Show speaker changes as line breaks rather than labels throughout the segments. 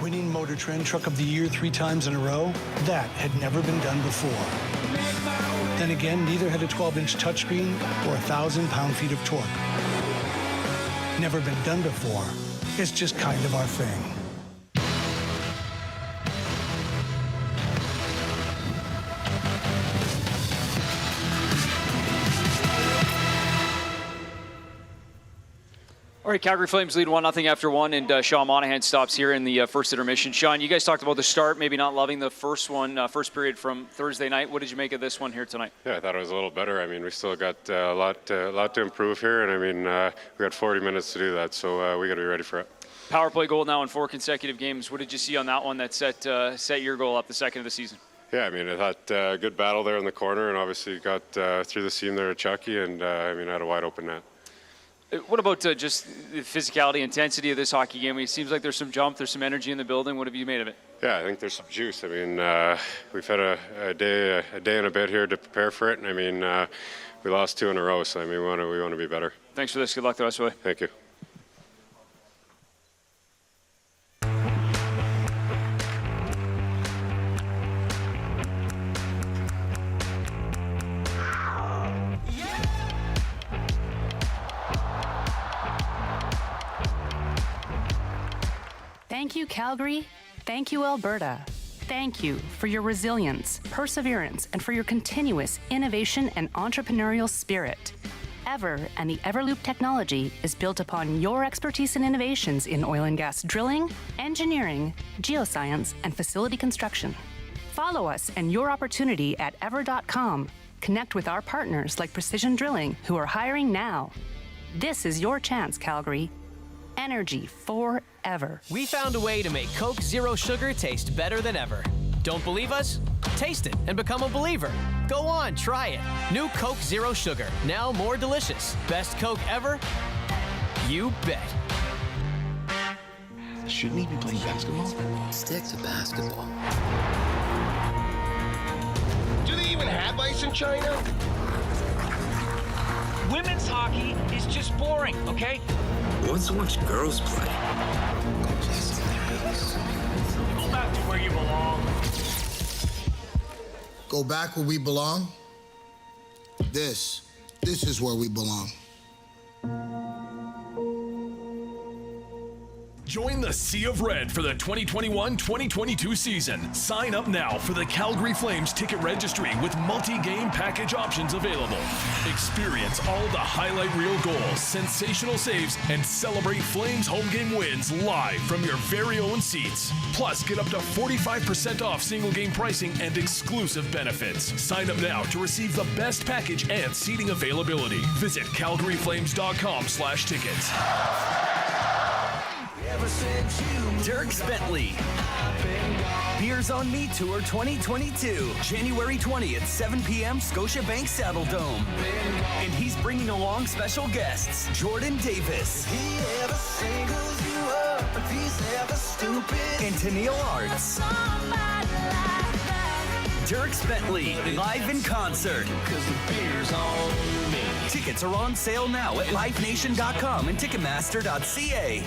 Winning Motor Trend Truck of the Year 3 times in a row, that had never been done before. Then again, neither had a 12-inch touchscreen or 1,000 pound-feet of torque. Never been done before. It's just kind of our thing.
All right, Calgary Flames lead 1-0 after one, and Sean Monahan stops here in the first intermission. Sean, you guys talked about the start, maybe not loving the first one, first period from Thursday night. What did you make of this one here tonight?
Yeah, I thought it was a little better. I mean, we still got a lot to improve here, and I mean, we got 40 minutes to do that, so we got to be ready for it.
Power play goal now in 4 consecutive games. What did you see on that one that set your goal up, the second of the season?
Yeah, I mean, I thought good battle there in the corner, and obviously got through the seam there to Chucky, and I mean, I had a wide open net.
What about just the physicality, intensity of this hockey game? It seems like there's some jump, there's some energy in the building. What have you made of it?
Yeah, I think there's some juice. I mean, we've had a day and a bit here to prepare for it, and I mean, we lost 2 in a row, so I mean, we want to be better.
Thanks for this. Good luck the rest of the way.
Thank you.
Thank you, Calgary. Thank you, Alberta. Thank you for your resilience, perseverance, and for your continuous innovation and entrepreneurial spirit. Ever and the Everloop technology is built upon your expertise and innovations in oil and gas drilling, engineering, geoscience, and facility construction. Follow us and your opportunity at ever.com. Connect with our partners like Precision Drilling, who are hiring now. This is your chance, Calgary. Energy forever.
We found a way to make Coke Zero Sugar taste better than ever. Don't believe us? Taste it and become a believer. Go on, try it. New Coke Zero Sugar, now more delicious. Best Coke ever? You bet.
Shouldn't he be playing basketball?
Stick to basketball.
Do they even have ice in China?
Women's hockey is just boring, okay?
What's to watch girls play?
Go back to where you belong.
Go back where we belong? This is where we belong.
Join the Sea of Red for the 2021-2022 season. Sign up now for the Calgary Flames ticket registry with multi-game package options available. Experience all the highlight reel goals, sensational saves, and celebrate Flames home game wins live from your very own seats. Plus, get up to 45% off single game pricing and exclusive benefits. Sign up now to receive the best package and seating availability. Visit calgaryflames.com/tickets.
Dirks Bentley. Beers on Me Tour 2022. January 20th, 7 p.m. Scotiabank Saddle Dome. And he's bringing along special guests, Jordan Davis. And Tennille Arts. Dirks Bentley, live in concert. Tickets are on sale now at livenation.com and ticketmaster.ca.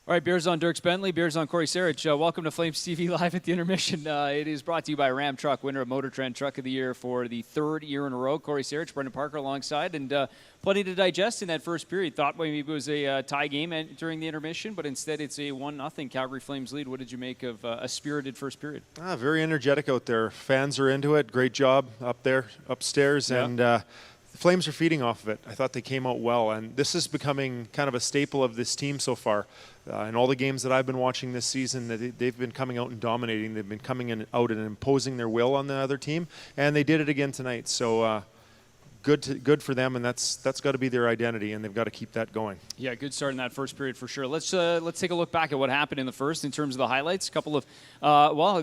All right, Beers on Dirks Bentley, Beers on Corey Sarich. Welcome to Flames TV Live at the Intermission. It is brought to you by Ram Truck, winner of Motor Trend Truck of the Year for the 3rd year in a row. Corey Sarich, Brendan Parker alongside, and plenty to digest in that first period. Thought maybe it was a tie game during the intermission, but instead it's a 1-0 Calgary Flames lead. What did you make of a spirited first period?
Very energetic out there. Fans are into it. Great job up there, upstairs, and the Flames are feeding off of it. I thought they came out well, and this is becoming kind of a staple of this team so far. In all the games that I've been watching this season, they've been coming out and dominating. They've been coming out and imposing their will on the other team, and they did it again tonight. So good for them, and that's got to be their identity, and they've got to keep that going.
Yeah, good start in that first period for sure. Let's take a look back at what happened in the first in terms of the highlights. A couple of,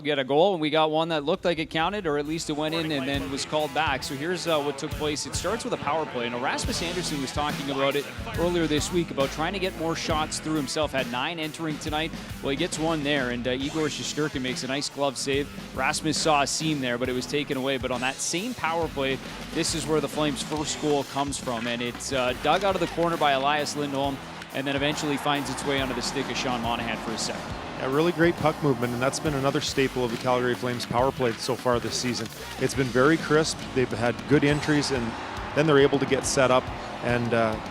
we had a goal, and we got one that looked like it counted, or at least it went in and then was called back. So here's what took place. It starts with a power play, and Rasmus Anderson was talking about it earlier this week, about trying to get more shots through himself. Had 9 entering tonight. Well, he gets one there, and Igor Shesterkin makes a nice glove save. Rasmus saw a seam there, but it was taken away. But on that same power play, this is where the Flames' first goal comes from, and it's dug out of the corner by Elias Lindholm. and then eventually finds its way onto the stick of Sean Monahan for his second.
A really great puck movement, and that's been another staple of the Calgary Flames power play so far this season. It's been very crisp. They've had good entries, and then they're able to get set up. And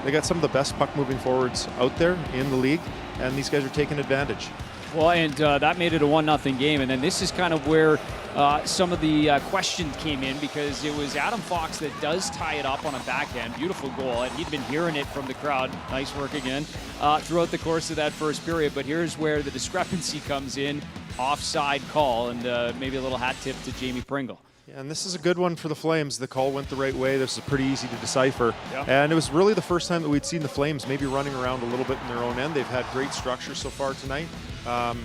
they got some of the best puck moving forwards out there in the league, and these guys are taking advantage.
Well, and that made it a 1-0 game. And then this is kind of where some of the questions came in, because it was Adam Fox that does tie it up on a backhand. Beautiful goal. And he'd been hearing it from the crowd. Nice work again throughout the course of that first period. But here's where the discrepancy comes in. Offside call, and maybe a little hat tip to Jamie Pringle.
Yeah, and this is a good one for the Flames. The call went the right way. This is pretty easy to decipher.
Yeah.
And it was really the first time that we'd seen the Flames maybe running around a little bit in their own end. They've had great structure so far tonight. I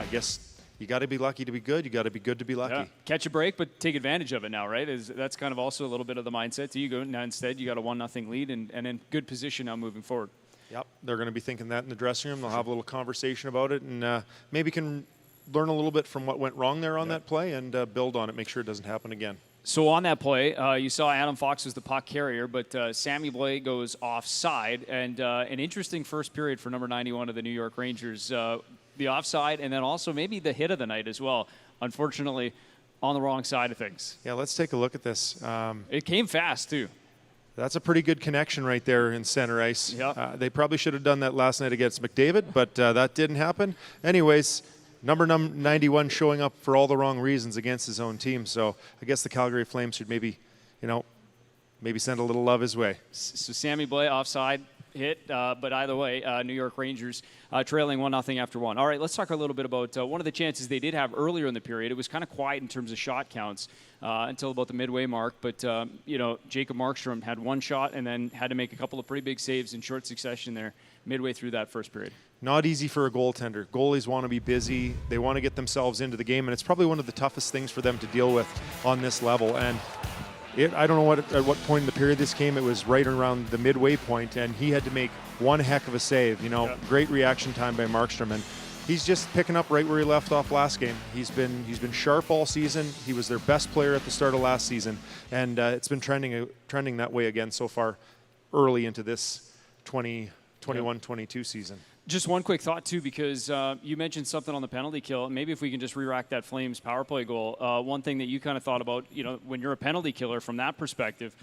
guess you got to be lucky to be good. You got to be good to be lucky.
Yeah. Catch a break, but take advantage of it now, right? That's kind of also a little bit of the mindset. So you go now instead, you got a 1-0 lead and in good position now moving forward.
Yep, they're going to be thinking that in the dressing room. They'll have a little conversation about it, and maybe can learn a little bit from what went wrong there on that play and build on it, make sure it doesn't happen again.
So on that play, you saw Adam Fox was the puck carrier, but Sammy Blais goes offside, and an interesting first period for number 91 of the New York Rangers. The offside, and then also maybe the hit of the night as well. Unfortunately, on the wrong side of things.
Yeah, let's take a look at this.
It came fast, too.
That's a pretty good connection right there in center ice.
Yep.
They probably should have done that last night against McDavid, but that didn't happen. Anyways, number 91 showing up for all the wrong reasons against his own team. So I guess the Calgary Flames should maybe send a little love his way.
So Sammy Blais offside hit, but either way, New York Rangers trailing 1-0 after one. All right, let's talk a little bit about one of the chances they did have earlier in the period. It was kind of quiet in terms of shot counts until about the midway mark, but Jacob Markstrom had one shot and then had to make a couple of pretty big saves in short succession there midway through that first period.
Not easy for a goaltender. Goalies want to be busy. They want to get themselves into the game, and it's probably one of the toughest things for them to deal with on this level. And I don't know at what point in the period this came. It was right around the midway point, and he had to make one heck of a save. Great reaction time by Markstrom, and he's just picking up right where he left off last game. He's been sharp all season. He was their best player at the start of last season, and it's been trending that way again so far early into this 2021-22 season.
Just one quick thought, too, because you mentioned something on the penalty kill. Maybe if we can just re-rack that Flames power play goal. One thing that you kind of thought about, when you're a penalty killer from that perspective,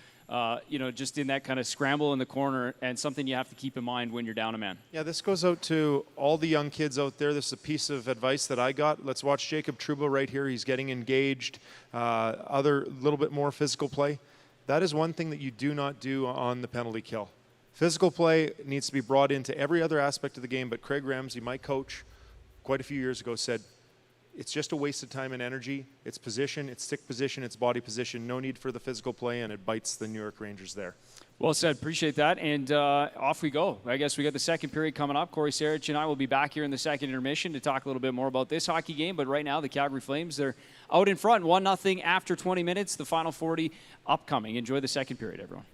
just in that kind of scramble in the corner, and something you have to keep in mind when you're down a man.
Yeah, this goes out to all the young kids out there. This is a piece of advice that I got. Let's watch Jacob Trouba right here. He's getting engaged, other little bit more physical play. That is one thing that you do not do on the penalty kill. Physical play needs to be brought into every other aspect of the game, but Craig Ramsey, my coach, quite a few years ago said, it's just a waste of time and energy. It's position, it's stick position, it's body position. No need for the physical play, and it bites the New York Rangers there.
Well said. Appreciate that. And off we go. I guess we got the second period coming up. Corey Sarich and I will be back here in the second intermission to talk a little bit more about this hockey game. But right now, the Calgary Flames, they're out in front, 1-0 after 20 minutes. The final 40 upcoming. Enjoy the second period, everyone.